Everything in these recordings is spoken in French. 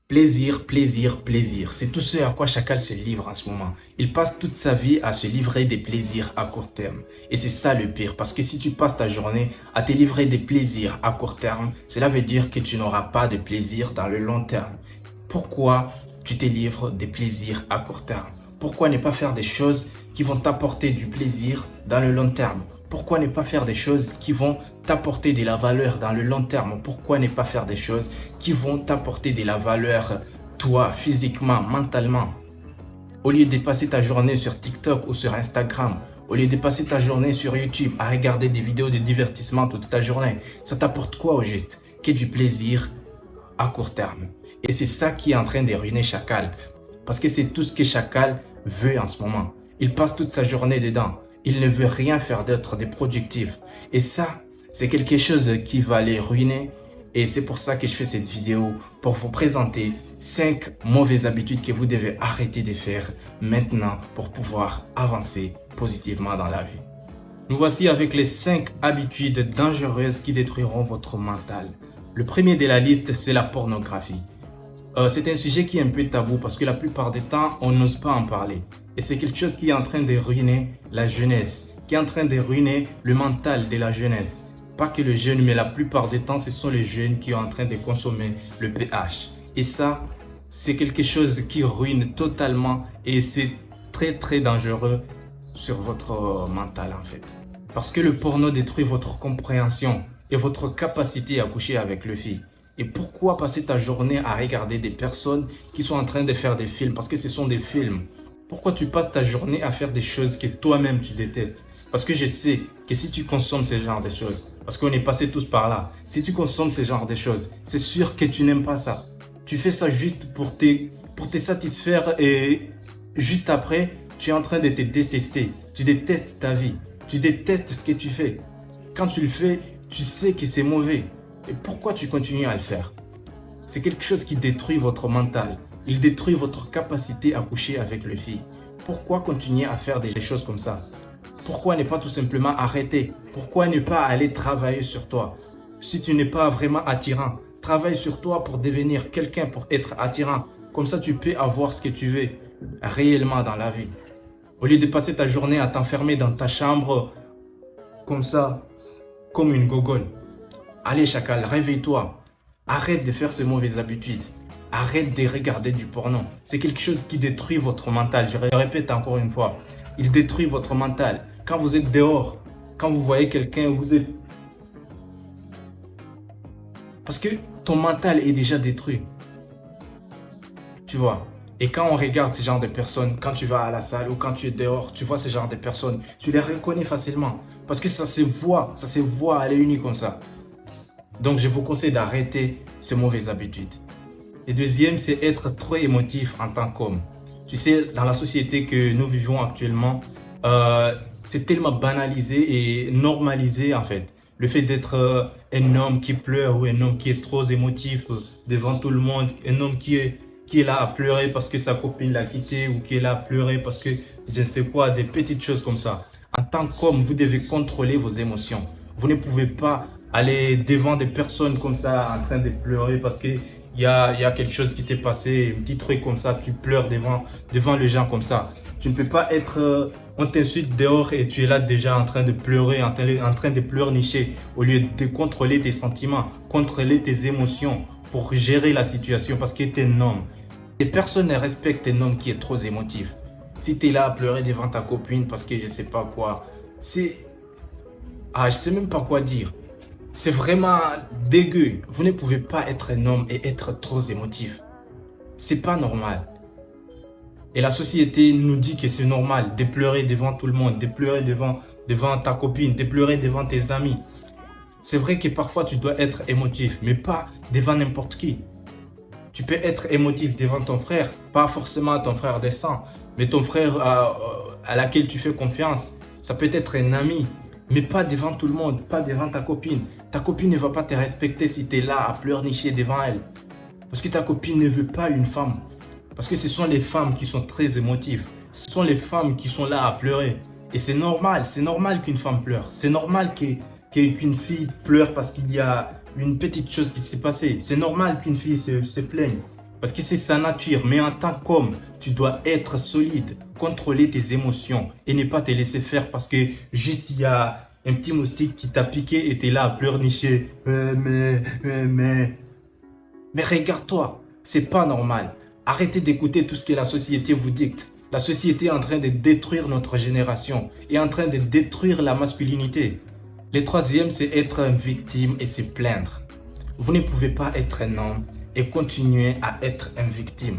Plaisir, plaisir, plaisir. C'est tout ce à quoi Chacal se livre en ce moment. Il passe toute sa vie à se livrer des plaisirs à court terme. Et c'est ça le pire, parce que si tu passes ta journée à te livrer des plaisirs à court terme, cela veut dire que tu n'auras pas de plaisir dans le long terme. Pourquoi tu te livres des plaisirs à court terme? Pourquoi ne pas faire des choses qui vont t'apporter du plaisir dans le long terme? Pourquoi ne pas faire des choses qui vont t'apporter de la valeur dans le long terme? Pourquoi ne pas faire des choses qui vont t'apporter de la valeur, toi, physiquement, mentalement? Au lieu de passer ta journée sur TikTok ou sur Instagram, au lieu de passer ta journée sur YouTube à regarder des vidéos de divertissement toute ta journée, ça t'apporte quoi au juste? Que du plaisir à court terme. Et c'est ça qui est en train de ruiner Chacal. Parce que c'est tout ce que Chacal veut en ce moment. Il passe toute sa journée dedans. Il ne veut rien faire d'autre de productif. Et ça, c'est quelque chose qui va les ruiner. Et c'est pour ça que je fais cette vidéo, pour vous présenter 5 mauvaises habitudes que vous devez arrêter de faire maintenant pour pouvoir avancer positivement dans la vie. Nous voici avec les 5 habitudes dangereuses qui détruiront votre mental. Le premier de la liste, c'est la pornographie. C'est un sujet qui est un peu tabou parce que la plupart du temps, on n'ose pas en parler. Et c'est quelque chose qui est en train de ruiner la jeunesse, qui est en train de ruiner le mental de la jeunesse. Pas que le jeune, mais la plupart du temps, ce sont les jeunes qui sont en train de consommer le PH. Et ça, c'est quelque chose qui ruine totalement et c'est très très dangereux sur votre mental en fait. Parce que le porno détruit votre compréhension et votre capacité à coucher avec le fille. Et pourquoi passer ta journée à regarder des personnes qui sont en train de faire des films? Parce que ce sont des films. Pourquoi tu passes ta journée à faire des choses que toi-même tu détestes? Parce que je sais que si tu consommes ce genre de choses, parce qu'on est passé tous par là, si tu consommes ce genre de choses, c'est sûr que tu n'aimes pas ça. Tu fais ça juste pour te satisfaire et juste après, tu es en train de te détester. Tu détestes ta vie. Tu détestes ce que tu fais. Quand tu le fais, tu sais que c'est mauvais. Et pourquoi tu continues à le faire? C'est quelque chose qui détruit votre mental. Il détruit votre capacité à coucher avec le fille. Pourquoi continuer à faire des choses comme ça? Pourquoi ne pas tout simplement arrêter? Pourquoi ne pas aller travailler sur toi? Si tu n'es pas vraiment attirant, travaille sur toi pour devenir quelqu'un, pour être attirant. Comme ça, tu peux avoir ce que tu veux réellement dans la vie. Au lieu de passer ta journée à t'enfermer dans ta chambre comme ça, comme une gogole. Allez Chacal, réveille-toi. Arrête de faire ces mauvaises habitudes. Arrête de regarder du porno. C'est quelque chose qui détruit votre mental. Je le répète encore une fois. Il détruit votre mental. Quand vous êtes dehors, quand vous voyez quelqu'un, vous êtes... Parce que ton mental est déjà détruit. Tu vois. Et quand on regarde ce genre de personnes, quand tu vas à la salle ou quand tu es dehors, tu vois ce genre de personnes, tu les reconnais facilement. Parce que ça se voit à l'œil nu comme ça. Donc, je vous conseille d'arrêter ces mauvaises habitudes. Et deuxième, c'est être trop émotif en tant qu'homme. Tu sais, dans la société que nous vivons actuellement, c'est tellement banalisé et normalisé en fait. Le fait d'être un homme qui pleure ou un homme qui est trop émotif devant tout le monde, un homme qui est là à pleurer parce que sa copine l'a quitté ou qui est là à pleurer parce que je ne sais quoi, des petites choses comme ça. En tant qu'homme, vous devez contrôler vos émotions. Vous ne pouvez pas aller devant des personnes comme ça en train de pleurer parce que il y a quelque chose qui s'est passé, un petit truc comme ça, tu pleures devant les gens comme ça. Tu ne peux pas être, on t'insulte dehors et tu es là déjà en train de pleurer, en train de pleurnicher au lieu de contrôler tes sentiments, contrôler tes émotions pour gérer la situation parce que tu es un homme. Et personne ne respecte un homme qui est trop émotif. Si tu es là à pleurer devant ta copine parce que je sais pas quoi, c'est... Ah, je sais même pas quoi dire. C'est vraiment dégueu. Vous ne pouvez pas être un homme et être trop émotif. C'est pas normal. Et la société nous dit que c'est normal de pleurer devant tout le monde, de pleurer devant ta copine, de pleurer devant tes amis. C'est vrai que parfois tu dois être émotif, mais pas devant n'importe qui. Tu peux être émotif devant ton frère, pas forcément ton frère de sang, mais ton frère à laquelle tu fais confiance. Ça peut être un ami, mais pas devant tout le monde, pas devant ta copine. Ta copine ne va pas te respecter si tu es là à pleurnicher devant elle. Parce que ta copine ne veut pas une femme. Parce que ce sont les femmes qui sont très émotives. Ce sont les femmes qui sont là à pleurer. Et c'est normal qu'une femme pleure. C'est normal qu'une fille pleure parce qu'il y a une petite chose qui s'est passée. C'est normal qu'une fille se plaigne. Parce que c'est sa nature. Mais en tant qu'homme, tu dois être solide, contrôler tes émotions et ne pas te laisser faire parce que juste il y a un petit moustique qui t'a piqué et tu es là à pleurnicher. Mais regarde-toi, c'est pas normal. Arrêtez d'écouter tout ce que la société vous dicte. La société est en train de détruire notre génération, est en train de détruire la masculinité. Le troisième, c'est être une victime et se plaindre. Vous ne pouvez pas être un homme et continuer à être une victime.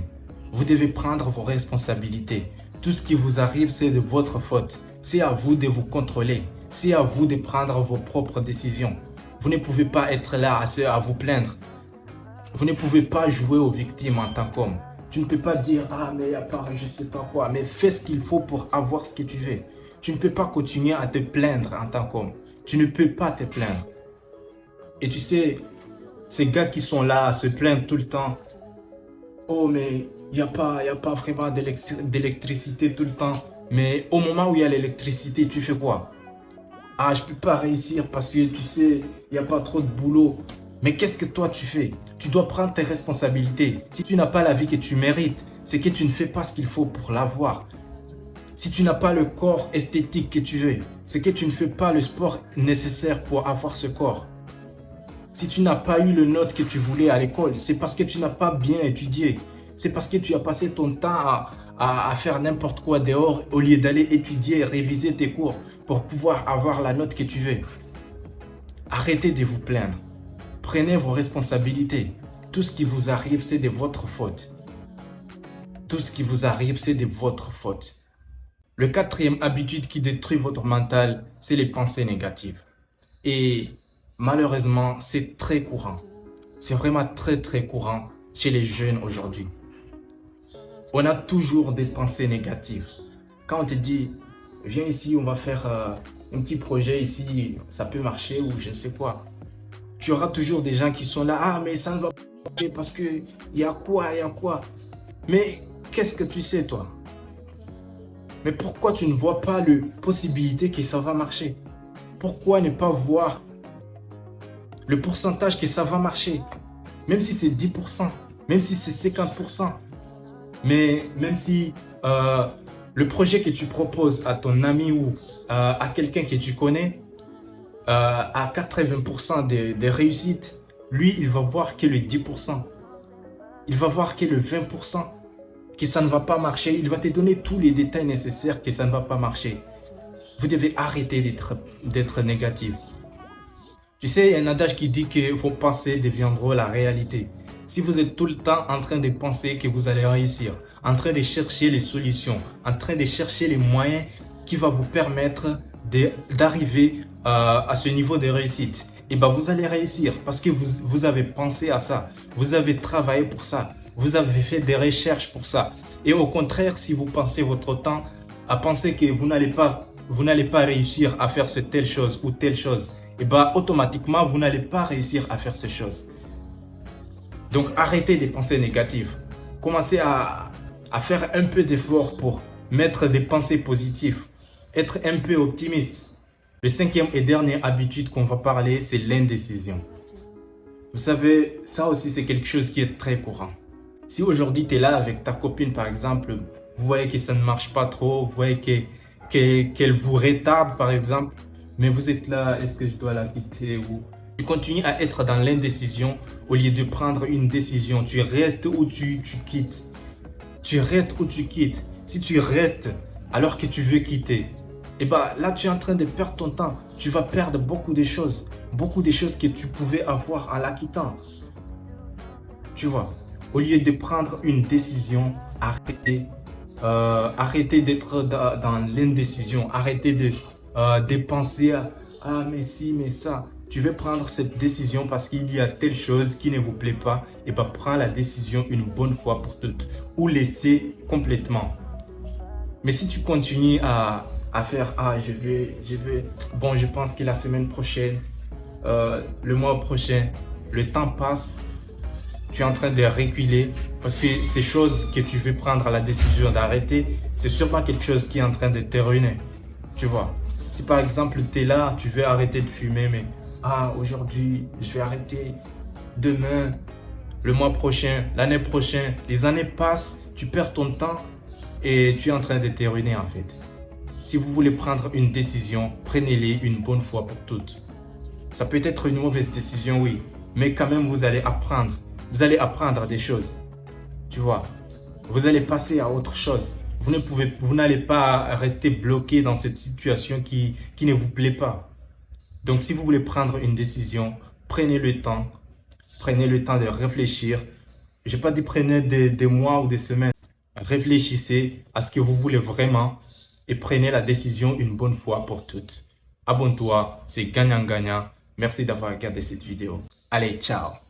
Vous devez prendre vos responsabilités. Tout ce qui vous arrive, c'est de votre faute. C'est à vous de vous contrôler. C'est à vous de prendre vos propres décisions. Vous ne pouvez pas être là à vous plaindre. Vous ne pouvez pas jouer aux victimes en tant qu'homme. Tu ne peux pas dire « Ah, mais il n'y a pas, je ne sais pas quoi ». Mais fais ce qu'il faut pour avoir ce que tu veux. Tu ne peux pas continuer à te plaindre en tant qu'homme. Tu ne peux pas te plaindre. Et tu sais, ces gars qui sont là à se plaindre tout le temps. « Oh, mais il n'y a pas vraiment d'électricité tout le temps. » Mais au moment où il y a l'électricité, tu fais quoi? « Ah, je ne peux pas réussir parce que tu sais, il n'y a pas trop de boulot. » Mais qu'est-ce que toi tu fais? Tu dois prendre tes responsabilités. Si tu n'as pas la vie que tu mérites, c'est que tu ne fais pas ce qu'il faut pour l'avoir. Si tu n'as pas le corps esthétique que tu veux, c'est que tu ne fais pas le sport nécessaire pour avoir ce corps. Si tu n'as pas eu le note que tu voulais à l'école, c'est parce que tu n'as pas bien étudié. C'est parce que tu as passé ton temps à faire n'importe quoi dehors au lieu d'aller étudier et réviser tes cours pour pouvoir avoir la note que tu veux. Arrêtez de vous plaindre. Prenez vos responsabilités. Tout ce qui vous arrive, c'est de votre faute. Tout ce qui vous arrive, c'est de votre faute. Le quatrième habitude qui détruit votre mental, c'est les pensées négatives. Et malheureusement, c'est très courant. C'est vraiment très courant chez les jeunes aujourd'hui. On a toujours des pensées négatives. Quand on te dit, viens ici, on va faire un petit projet ici, ça peut marcher ou je ne sais quoi. Tu auras toujours des gens qui sont là, ah mais ça ne va pas marcher parce que il y a quoi. Mais qu'est-ce que tu sais toi? Mais pourquoi tu ne vois pas la possibilité que ça va marcher? Pourquoi ne pas voir le pourcentage que ça va marcher? Même si c'est 10%, même si c'est 50%, mais même si le projet que tu proposes à ton ami ou à quelqu'un que tu connais, à 80% de réussite, lui, il va voir que le 10%. Il va voir que le 20%, que ça ne va pas marcher. Il va te donner tous les détails nécessaires que ça ne va pas marcher. Vous devez arrêter d'être négatif. Tu sais, il y a un adage qui dit que vos pensées deviendront la réalité. Si vous êtes tout le temps en train de penser que vous allez réussir, en train de chercher les solutions, en train de chercher les moyens qui vont vous permettre d'arriver à ce niveau de réussite, et ben vous allez réussir parce que vous avez pensé à ça, vous avez travaillé pour ça, vous avez fait des recherches pour ça. Et au contraire, si vous pensez votre temps à penser que vous n'allez pas réussir à faire telle chose ou telle chose, et ben automatiquement vous n'allez pas réussir à faire ces choses. Donc arrêtez des pensées négatives. Commencez à faire un peu d'effort pour mettre des pensées positives, être un peu optimiste. Le cinquième et dernière habitude qu'on va parler, c'est l'indécision. Vous savez, ça aussi c'est quelque chose qui est très courant. Si aujourd'hui tu es là avec ta copine par exemple, vous voyez que ça ne marche pas trop, vous voyez qu'elle vous retarde par exemple, mais vous êtes là, est-ce que je dois la quitter ou... Tu continues à être dans l'indécision au lieu de prendre une décision. Tu restes ou tu quittes. Tu restes ou tu quittes. Si tu restes alors que tu veux quitter, et bah là tu es en train de perdre ton temps. Tu vas perdre beaucoup de choses que tu pouvais avoir en la quittant. Tu vois, au lieu de prendre une décision, arrêtez d'être dans l'indécision. Arrêtez de penser à ah mais si, mais ça. Tu veux prendre cette décision parce qu'il y a telle chose qui ne vous plaît pas, et bah prends la décision une bonne fois pour toutes ou laissez complètement. Mais si tu continues à faire ah je vais bon je pense que la semaine prochaine, le mois prochain, le temps passe, tu es en train de reculer parce que ces choses que tu veux prendre la décision d'arrêter, c'est sûrement quelque chose qui est en train de te ruiner. Tu vois, si par exemple tu es là, tu veux arrêter de fumer, mais ah aujourd'hui je vais arrêter, demain le mois prochain, l'année prochaine, les années passent, tu perds ton temps et tu es en train de te ruiner en fait. Si vous voulez prendre une décision, prenez-les une bonne fois pour toutes. Ça peut être une mauvaise décision, oui, mais quand même vous allez apprendre. Vous allez apprendre des choses, tu vois. Vous allez passer à autre chose. Vous n'allez pas rester bloqué dans cette situation qui ne vous plaît pas. Donc si vous voulez prendre une décision, prenez le temps. Prenez le temps de réfléchir. Je n'ai pas dit prenez des mois ou des semaines. Réfléchissez à ce que vous voulez vraiment et prenez la décision une bonne fois pour toutes. Abonne-toi, c'est gagnant-gagnant. Merci d'avoir regardé cette vidéo. Allez, ciao!